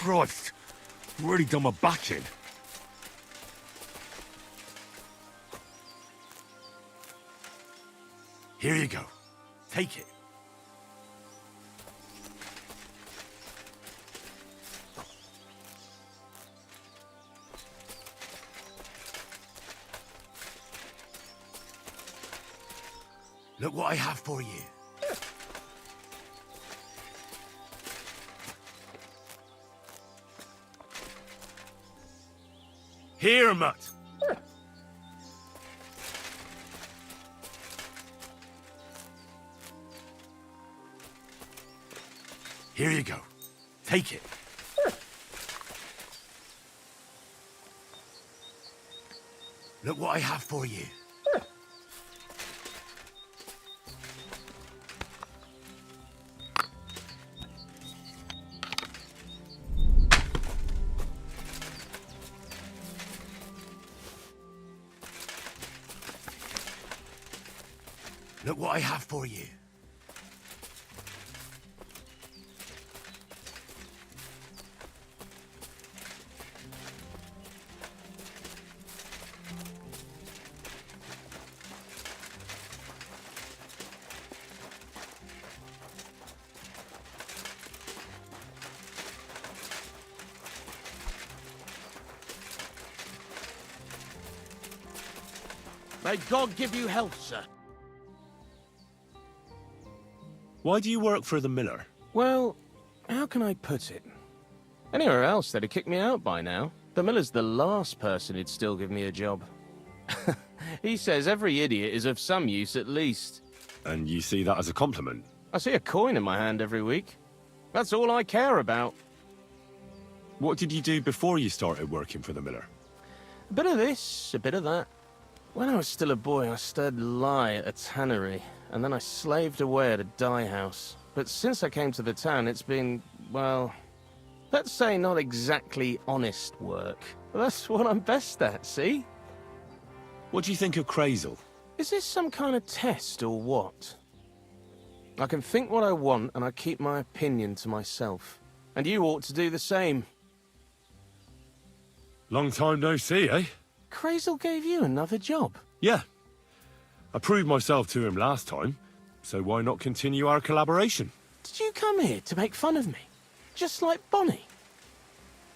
Christ. Really done my back in. Here you go. Take it. Look what I have for you. Here, Mutt. Here you go. Take it. Look what I have for you. Look what I have for you. May God give you health, sir. Why do you work for the miller? Well, how can I put it? Anywhere else, they'd have kicked me out by now. The miller's the last person who'd still give me a job. He says every idiot is of some use at least. And you see that as a compliment? I see a coin in my hand every week. That's all I care about. What did you do before you started working for the miller? A bit of this, a bit of that. When I was still a boy, I stirred lye at a tannery, and then I slaved away at a dye house. But since I came to the town, it's been, well, let's say not exactly honest work. But that's what I'm best at, see? What do you think of Crazel? Is this some kind of test or what? I can think what I want, and I keep my opinion to myself. And you ought to do the same. Long time no see, eh? Crazel gave you another job. Yeah. I proved myself to him last time, so why not continue our collaboration? Did you come here to make fun of me? Just like Bonnie?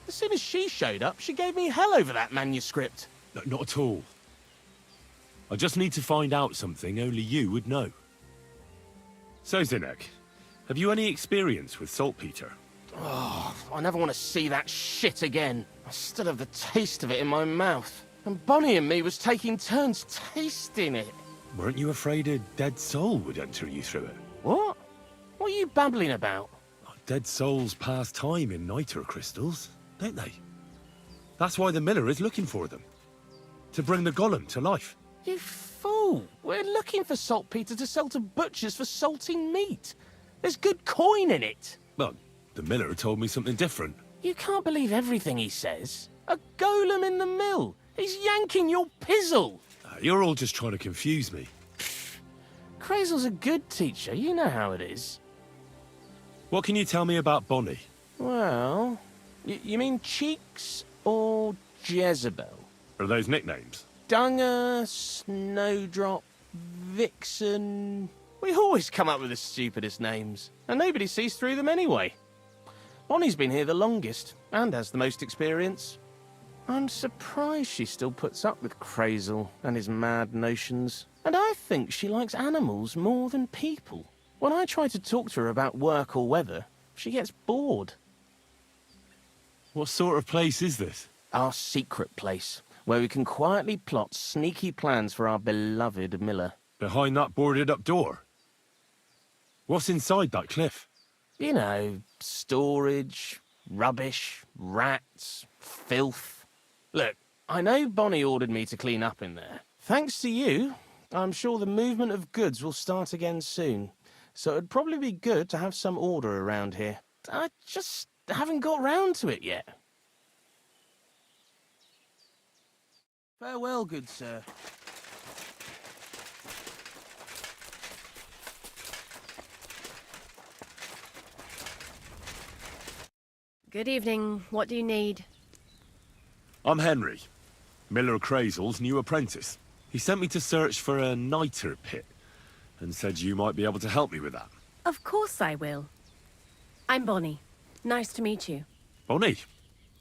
As soon as she showed up, she gave me hell over that manuscript. No, not at all. I just need to find out something only you would know. So, Zinek, have you any experience with saltpeter? Oh, I never want to see that shit again. I still have the taste of it in my mouth. And Bonnie and me was taking turns tasting it. Weren't you afraid a dead soul would enter you through it? What? What are you babbling about? Dead souls pass time in niter crystals, don't they? That's why the miller is looking for them. To bring the golem to life. You fool! We're looking for saltpeter to sell to butchers for salting meat. There's good coin in it. Well, the miller told me something different. You can't believe everything he says. A golem in the mill. He's yanking your pizzle. You're all just trying to confuse me. Crazel's a good teacher. You know how it is. What can you tell me about Bonnie? Well, you mean Cheeks or Jezebel? Are those nicknames? Dunger, Snowdrop, Vixen... We always come up with the stupidest names, and nobody sees through them anyway. Bonnie's been here the longest, and has the most experience. I'm surprised she still puts up with Crazel and his mad notions. And I think she likes animals more than people. When I try to talk to her about work or weather, she gets bored. What sort of place is this? Our secret place, where we can quietly plot sneaky plans for our beloved miller. Behind that boarded-up door? What's inside that cliff? You know, storage, rubbish, rats, filth. Look, I know Bonnie ordered me to clean up in there. Thanks to you, I'm sure the movement of goods will start again soon. So it'd probably be good to have some order around here. I just haven't got round to it yet. Farewell, good sir. Good evening. What do you need? I'm Henry, Miller Crazel's new apprentice. He sent me to search for a niter pit, and said you might be able to help me with that. Of course I will. I'm Bonnie. Nice to meet you. Bonnie?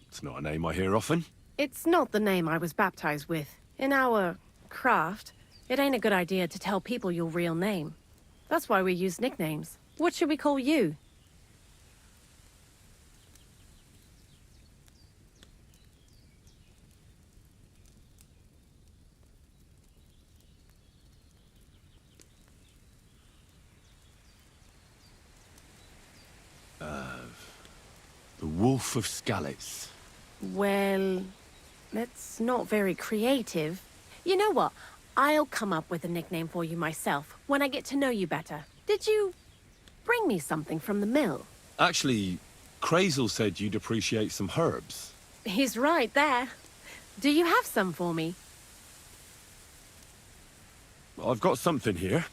It's not a name I hear often. It's not the name I was baptized with. In our craft, it ain't a good idea to tell people your real name. That's why we use nicknames. What should we call you? The Wolf of Skalitz. Well, that's not very creative. You know what? I'll come up with a nickname for you myself when I get to know you better. Did you bring me something from the mill? Actually, Crazel said you'd appreciate some herbs. He's right there. Do you have some for me? I've got something here.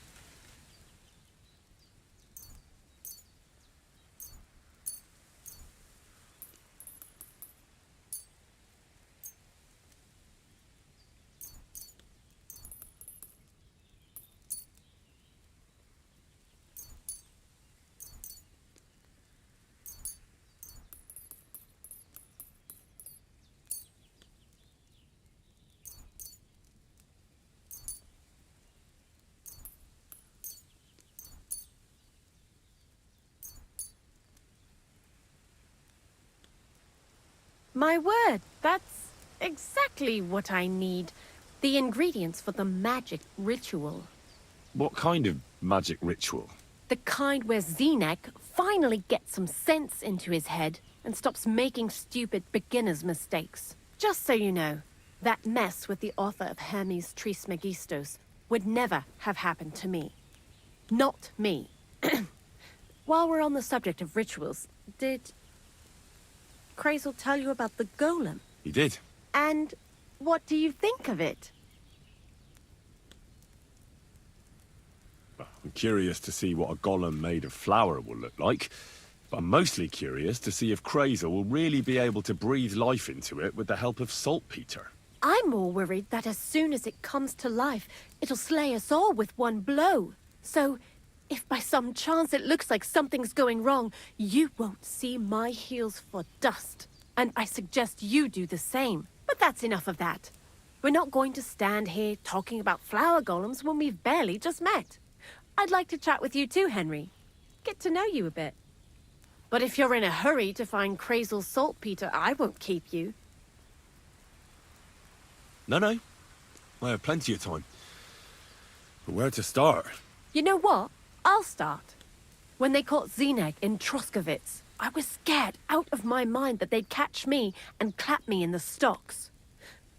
My word, that's exactly what I need. The ingredients for the magic ritual. What kind of magic ritual? The kind where Zenek finally gets some sense into his head and stops making stupid beginner's mistakes. Just so you know, that mess with the author of Hermes Trismegistos would never have happened to me. Not me. While we're on the subject of rituals, did Crazel tell you about the golem? He did. And what do you think of it? Well, I'm curious to see what a golem made of flour will look like. But I'm mostly curious to see if Crazel will really be able to breathe life into it with the help of saltpeter. I'm more worried that as soon as it comes to life, it'll slay us all with one blow. So, if by some chance it looks like something's going wrong, you won't see my heels for dust. And I suggest you do the same. But that's enough of that. We're not going to stand here talking about flower golems when we've barely just met. I'd like to chat with you too, Henry. Get to know you a bit. But if you're in a hurry to find Crazel's saltpeter, I won't keep you. No. I have plenty of time. But where to start? You know what? I'll start. When they caught Zenek in Troskovitz, I was scared out of my mind that they'd catch me and clap me in the stocks.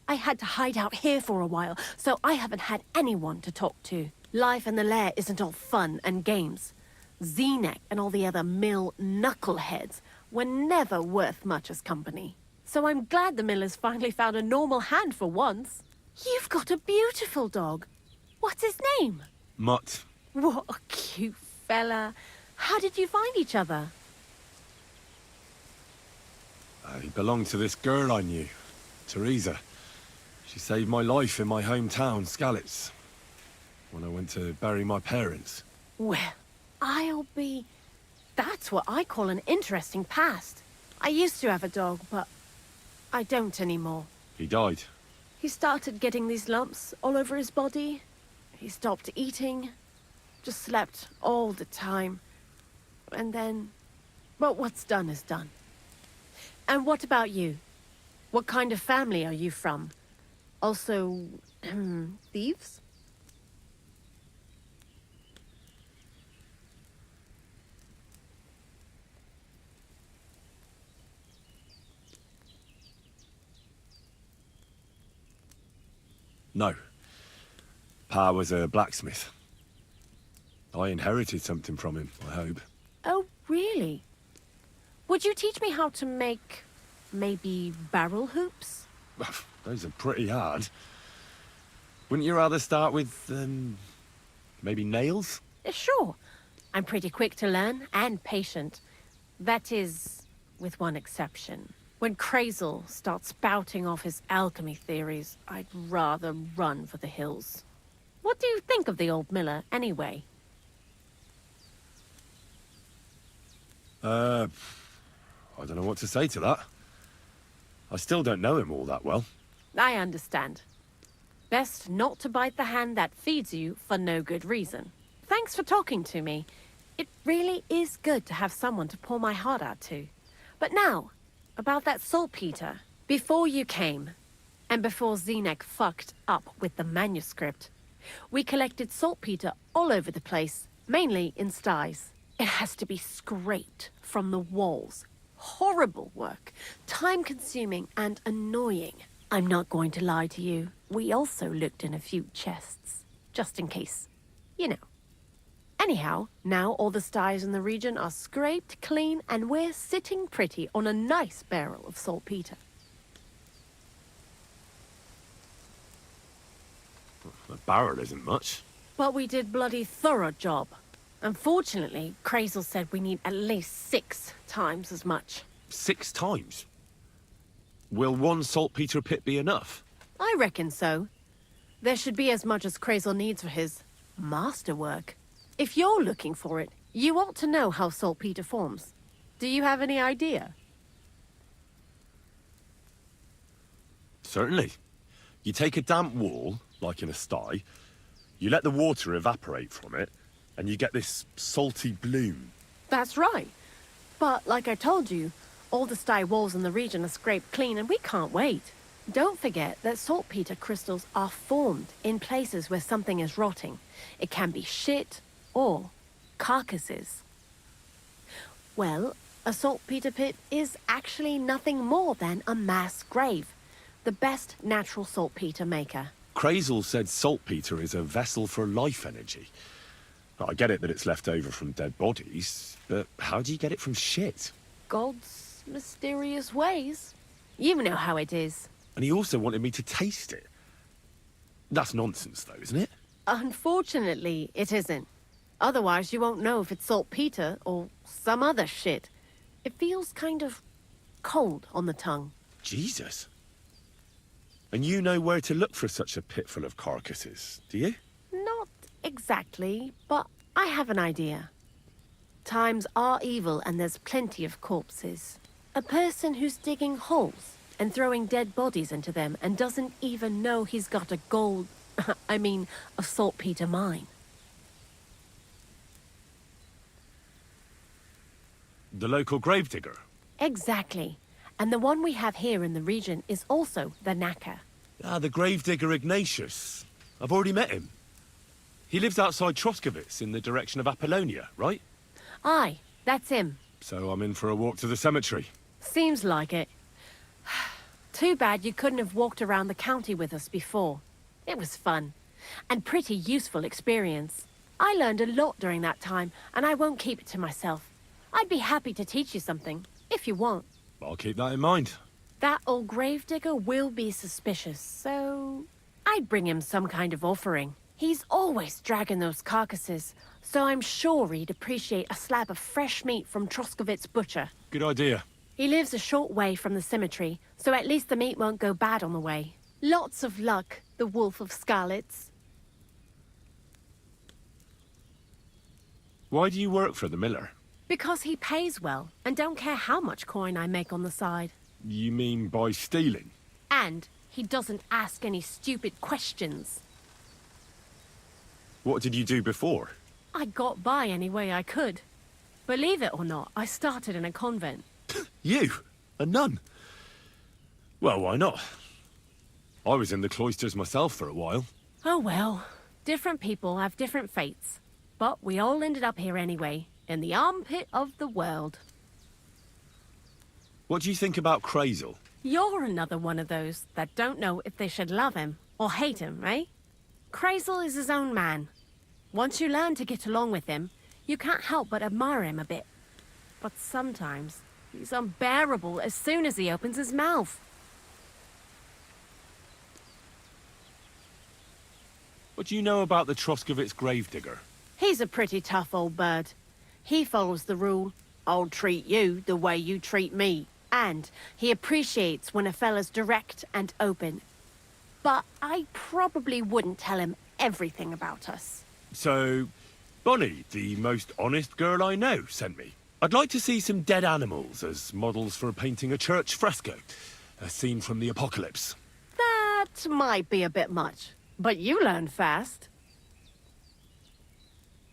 I had to hide out here for a while, so I haven't had anyone to talk to. Life in the lair isn't all fun and games. Zenek and all the other mill knuckleheads were never worth much as company. So I'm glad the miller's finally found a normal hand for once. You've got a beautiful dog. What's his name? Mutt. What a cute fella. How did you find each other? He belonged to this girl I knew, Teresa. She saved my life in my hometown, Skalitz, when I went to bury my parents. Well, I'll be... That's what I call an interesting past. I used to have a dog, but I don't anymore. He died. He started getting these lumps all over his body. He stopped eating. Just slept all the time. And then... Well, what's done is done. And what about you? What kind of family are you from? Also, thieves? No. Pa was a blacksmith. I inherited something from him, I hope. Oh, really? Would you teach me how to make, maybe, barrel hoops? Those are pretty hard. Wouldn't you rather start with, maybe nails? Sure. I'm pretty quick to learn and patient. That is, with one exception. When Krazel starts spouting off his alchemy theories, I'd rather run for the hills. What do you think of the old miller, anyway? I don't know what to say to that. I still don't know him all that well. I understand. Best not to bite the hand that feeds you for no good reason. Thanks for talking to me. It really is good to have someone to pour my heart out to. But now, about that saltpeter. Before you came, and before Zenek fucked up with the manuscript, we collected saltpeter all over the place, mainly in sties. It has to be scraped from the walls. Horrible work, time-consuming and annoying. I'm not going to lie to you. We also looked in a few chests, just in case. You know. Anyhow, now all the sties in the region are scraped clean and we're sitting pretty on a nice barrel of saltpeter. A barrel isn't much. But we did bloody thorough job. Unfortunately, Krazel said we need at least 6 times as much. 6 times? Will one saltpeter pit be enough? I reckon so. There should be as much as Krazel needs for his masterwork. If you're looking for it, you ought to know how saltpeter forms. Do you have any idea? Certainly. You take a damp wall, like in a sty, you let the water evaporate from it, and you get this salty bloom. That's right. But like I told you, all the sty walls in the region are scraped clean and we can't wait. Don't forget that saltpeter crystals are formed in places where something is rotting. It can be shit or carcasses. Well, a saltpeter pit is actually nothing more than a mass grave. The best natural saltpeter maker. Krazel said saltpeter is a vessel for life energy. I get it that it's left over from dead bodies, but how do you get it from shit? God's mysterious ways. You know how it is. And he also wanted me to taste it. That's nonsense, though, isn't it? Unfortunately, it isn't. Otherwise, you won't know if it's saltpeter or some other shit. It feels kind of cold on the tongue. Jesus. And you know where to look for such a pit full of carcasses, do you? Not exactly, but I have an idea. Times are evil and there's plenty of corpses. A person who's digging holes and throwing dead bodies into them and doesn't even know he's got a a saltpeter mine. The local gravedigger? Exactly. And the one we have here in the region is also the knacker. Ah, the gravedigger Ignatius. I've already met him. He lives outside Troskowitz in the direction of Apollonia, right? Aye, that's him. So I'm in for a walk to the cemetery. Seems like it. Too bad you couldn't have walked around the county with us before. It was fun. And pretty useful experience. I learned a lot during that time, and I won't keep it to myself. I'd be happy to teach you something, if you want. I'll keep that in mind. That old gravedigger will be suspicious, so I'd bring him some kind of offering. He's always dragging those carcasses, so I'm sure he'd appreciate a slab of fresh meat from Troskowitz butcher. Good idea. He lives a short way from the cemetery, so at least the meat won't go bad on the way. Lots of luck, the wolf of Skalitz. Why do you work for the miller? Because he pays well, and don't care how much coin I make on the side. You mean by stealing? And he doesn't ask any stupid questions. What did you do before? I got by any way I could. Believe it or not, I started in a convent. You? A nun? Well, why not? I was in the cloisters myself for a while. Oh well, different people have different fates. But we all ended up here anyway, in the armpit of the world. What do you think about Krazel? You're another one of those that don't know if they should love him or hate him, eh? Krazel is his own man. Once you learn to get along with him, you can't help but admire him a bit. But sometimes, he's unbearable as soon as he opens his mouth. What do you know about the Troskowitz gravedigger? He's a pretty tough old bird. He follows the rule, I'll treat you the way you treat me. And he appreciates when a fella's direct and open. But I probably wouldn't tell him everything about us. So, Bonnie, the most honest girl I know, sent me. I'd like to see some dead animals as models for painting a church fresco. A scene from the apocalypse. That might be a bit much, but you learn fast.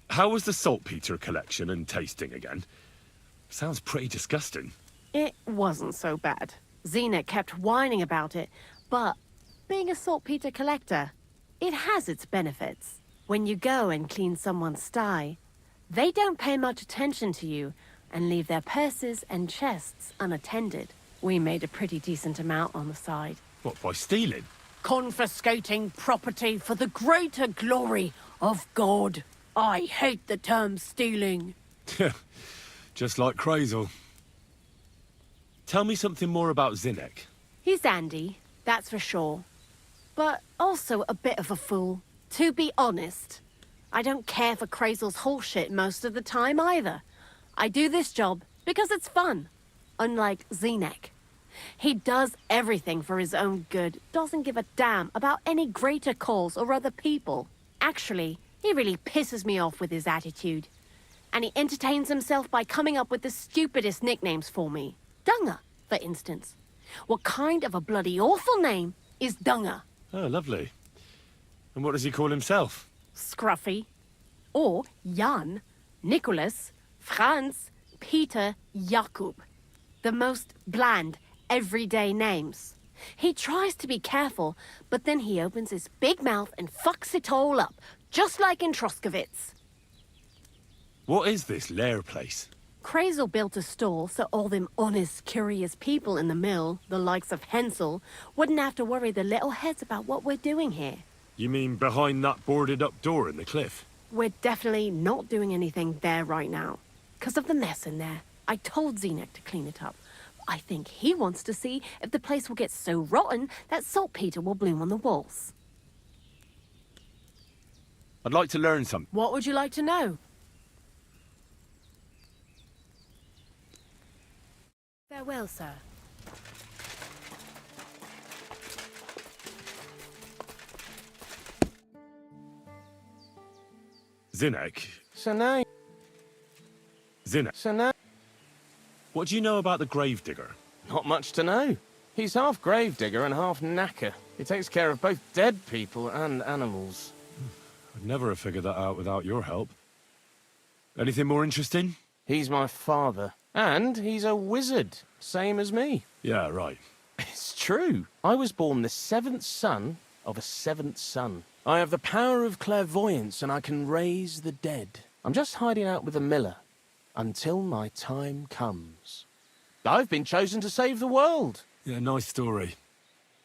How was the saltpeter collection and tasting again? Sounds pretty disgusting. It wasn't so bad. Xena kept whining about it, but being a saltpeter collector, it has its benefits. When you go and clean someone's sty, they don't pay much attention to you and leave their purses and chests unattended. We made a pretty decent amount on the side. What, by stealing? Confiscating property for the greater glory of God. I hate the term stealing. Just like Crazel. Tell me something more about Zinnek. He's Andy, that's for sure. But also a bit of a fool. To be honest, I don't care for Crazel's bullshit most of the time either. I do this job because it's fun. Unlike Zinnek. He does everything for his own good, doesn't give a damn about any greater cause or other people. Actually, he really pisses me off with his attitude. And he entertains himself by coming up with the stupidest nicknames for me. Dunga, for instance. What kind of a bloody awful name is Dunga? Oh, lovely. And what does he call himself? Scruffy. Or Jan, Nicholas, Franz, Peter, Jakub. The most bland, everyday names. He tries to be careful, but then he opens his big mouth and fucks it all up, just like in Troskowitz. What is this lair place? Crazel built a stall so all them honest, curious people in the mill, the likes of Hensel, wouldn't have to worry their little heads about what we're doing here. You mean behind that boarded-up door in the cliff? We're definitely not doing anything there right now. Because of the mess in there. I told Zinnek to clean it up. I think he wants to see if the place will get so rotten that saltpeter will bloom on the walls. I'd like to learn something. What would you like to know? Farewell, sir. Zinnek. So now... Zinnek. What do you know about the gravedigger? Not much to know. He's half gravedigger and half knacker. He takes care of both dead people and animals. I'd never have figured that out without your help. Anything more interesting? He's my father. And he's a wizard, same as me. Yeah, right. It's true. I was born the seventh son of a seventh son. I have the power of clairvoyance and I can raise the dead. I'm just hiding out with the miller until my time comes. I've been chosen to save the world. Yeah, nice story.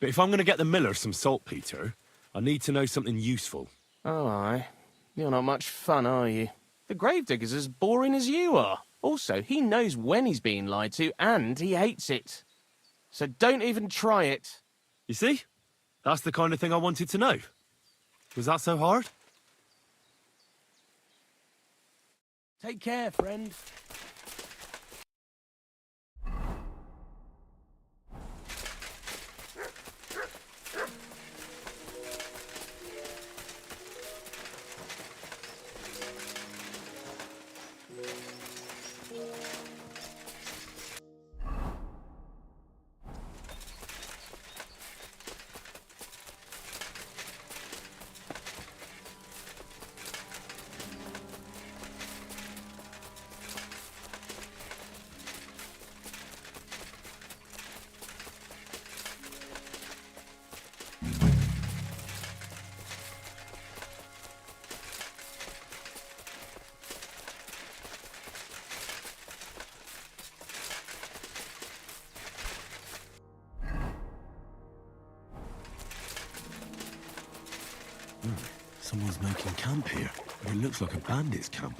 But if I'm going to get the miller some saltpeter, I need to know something useful. Oh, aye. You're not much fun, are you? The gravedigger's as boring as you are. Also, he knows when he's being lied to, and he hates it. So don't even try it. You see? That's the kind of thing I wanted to know. Was that so hard? Take care, friend. Someone's making camp here. It looks like a bandit's camp.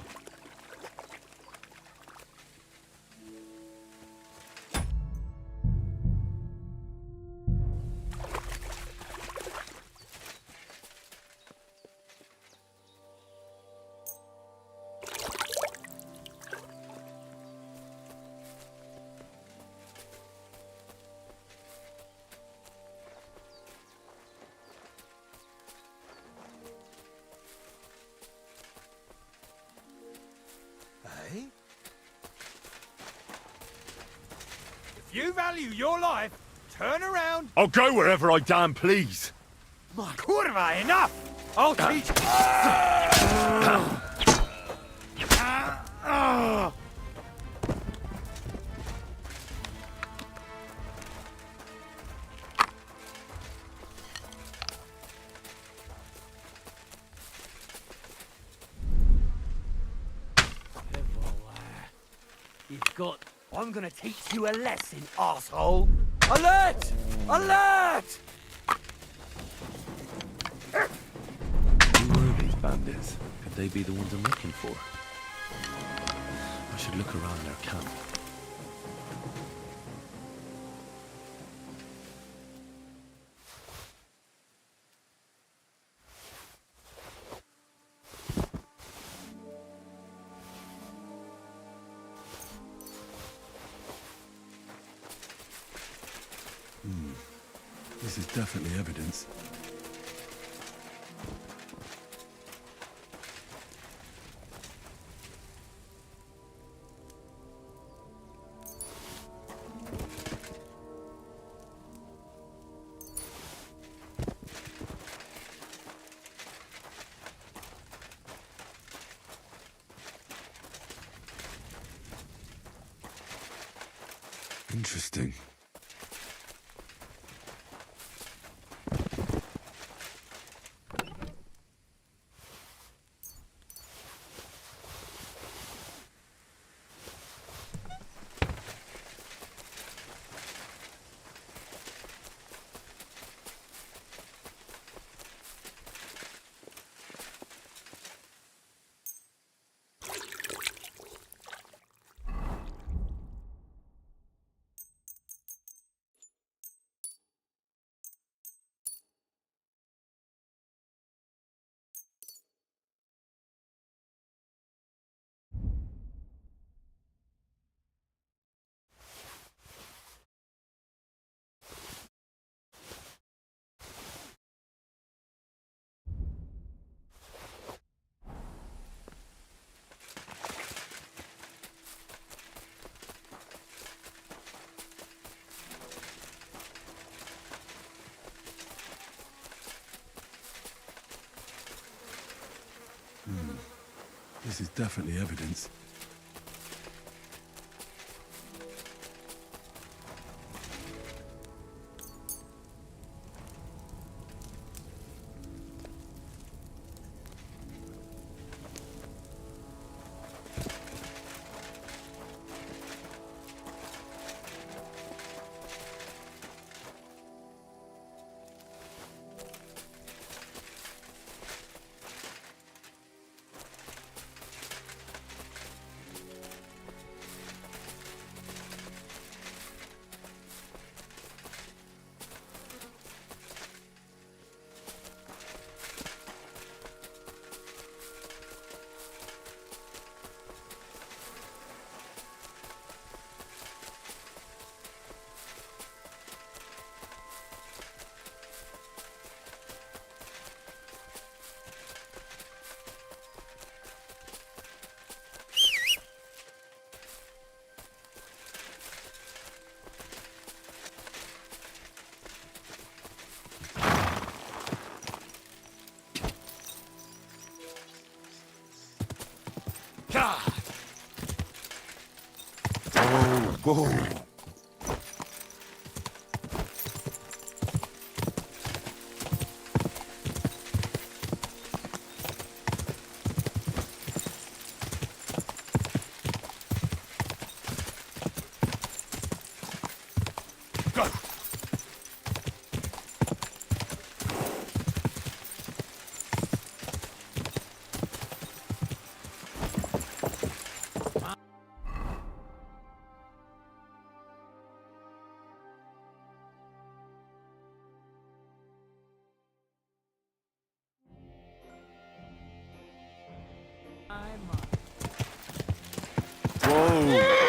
you value your life, turn around. I'll go wherever I damn please. My curva, enough! I'll teach. You've got. I'm gonna teach you a lesson, asshole. Alert! Alert! Who were these bandits? Could they be the ones I'm looking for? I should look around their camp. This is definitely evidence. Interesting. This is definitely evidence. Whoa. Go!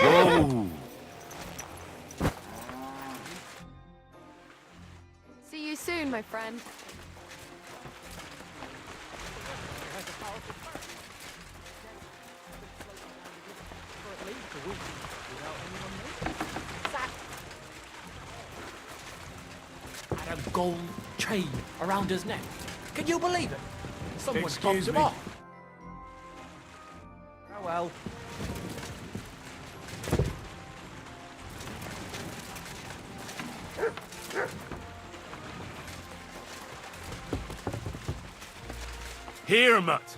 Whoa. See you soon, my friend. a gold chain around his neck. Can you believe it? Someone Excuse topped him me. off. Oh well. Here, Mutt!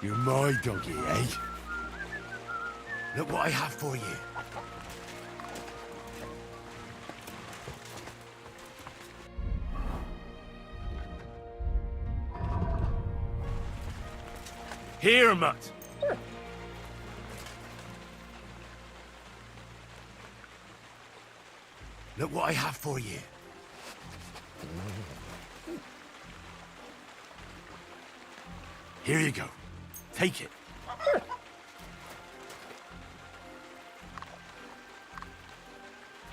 You're my doggy, eh? Look what I have for you. Here, Mutt! Look what I have for you. Here you go. Take it.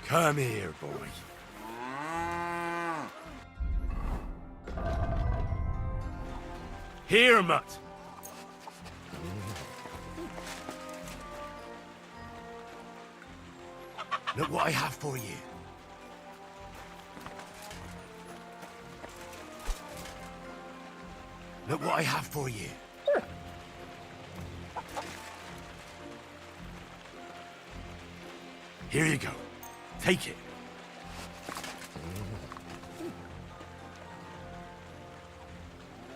Come here, boy. Here, Mutt! Look what I have for you. Look what I have for you. Here you go. Take it.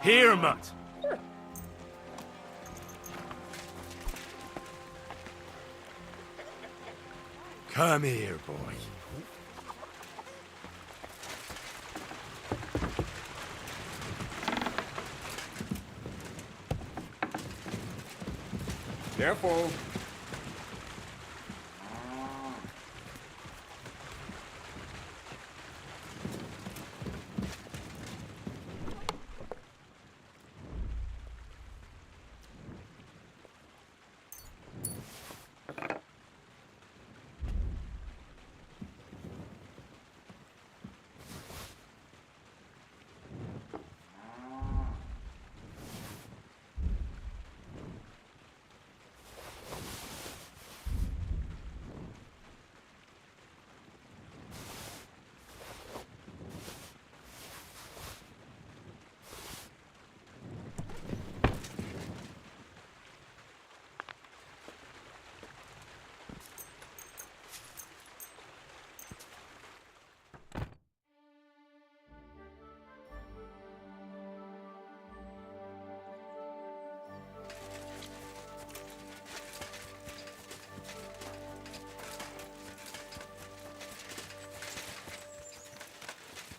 Here, Mutt! Come here, boy. Careful.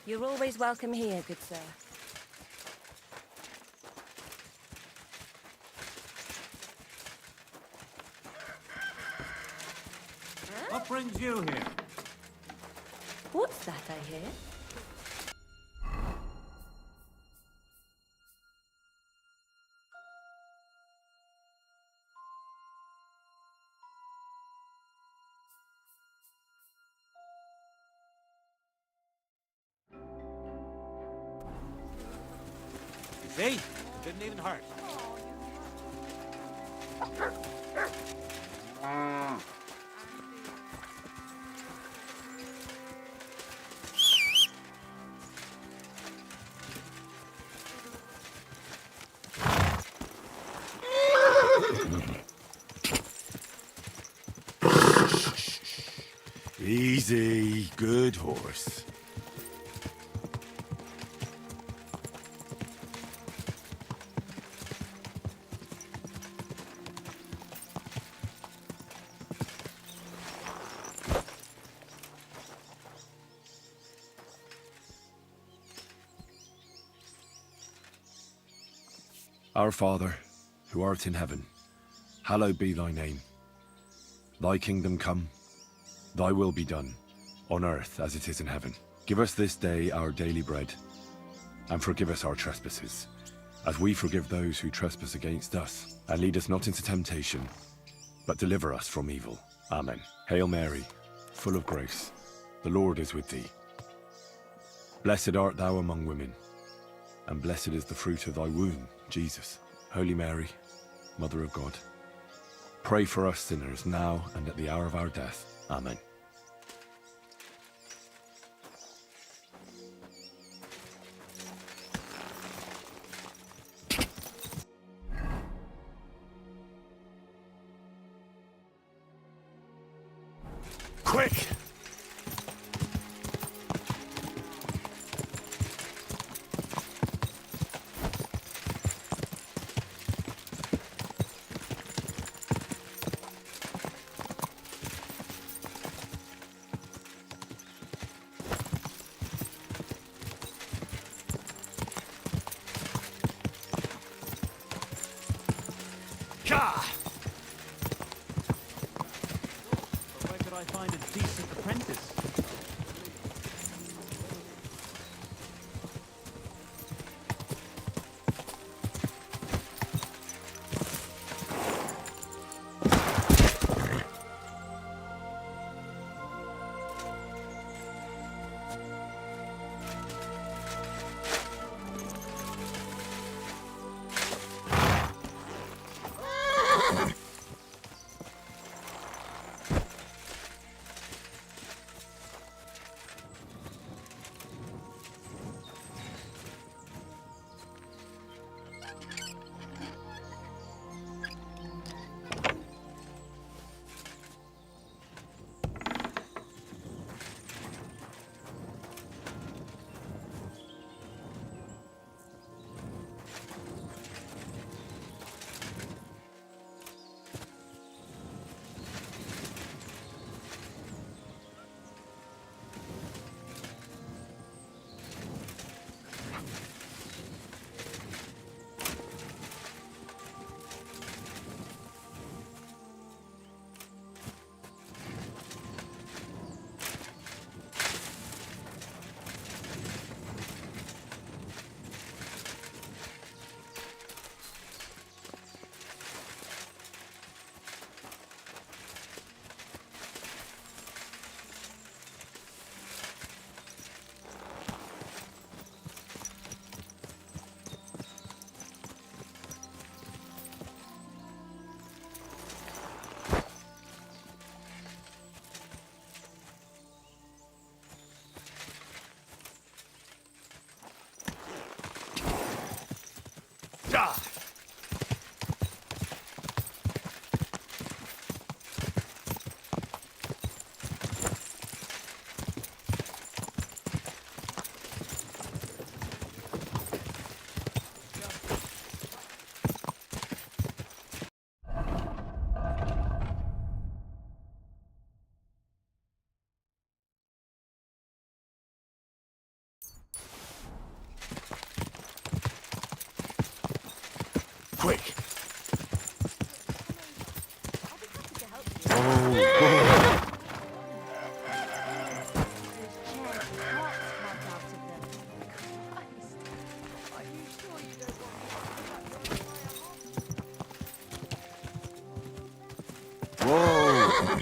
You're always welcome here, good sir. What brings you here? What's that I hear? See? It didn't even hurt. Easy, good horse. Our Father, who art in heaven, hallowed be thy name. Thy kingdom come, thy will be done, on earth as it is in heaven. Give us this day our daily bread, and forgive us our trespasses, as we forgive those who trespass against us. And lead us not into temptation, but deliver us from evil. Amen. Hail Mary, full of grace, the Lord is with thee. Blessed art thou among women, and blessed is the fruit of thy womb, Jesus. Holy Mary, Mother of God, pray for us sinners now and at the hour of our death. Amen. Quick! Where could I find a decent apprentice? Quick! Whoa!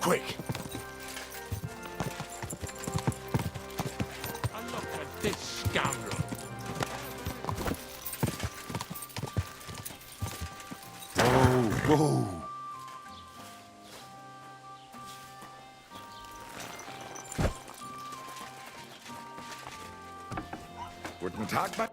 Quick! And look at this scoundrel. Whoa! Guten Tag,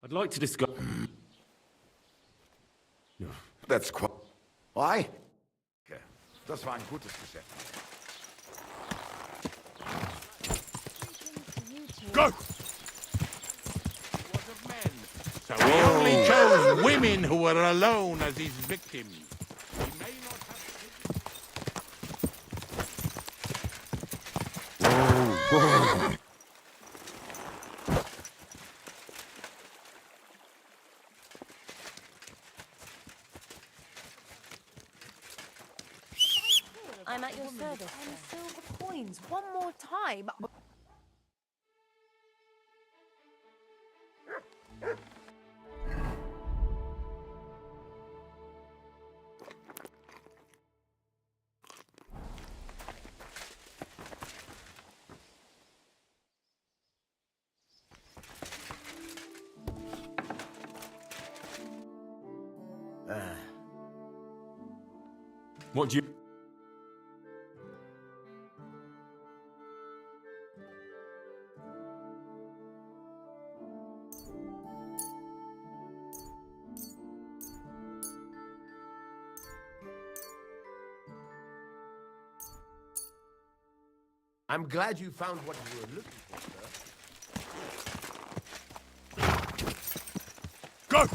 I'd like to discuss... That's quite... Why? Das war ein gutes Geschäft. Go! So he only chose women who were alone as his victims. He may not have... I'm at your service. 10 silver coins. One more time. What do you... I'm glad you found what you were looking for, sir. Go!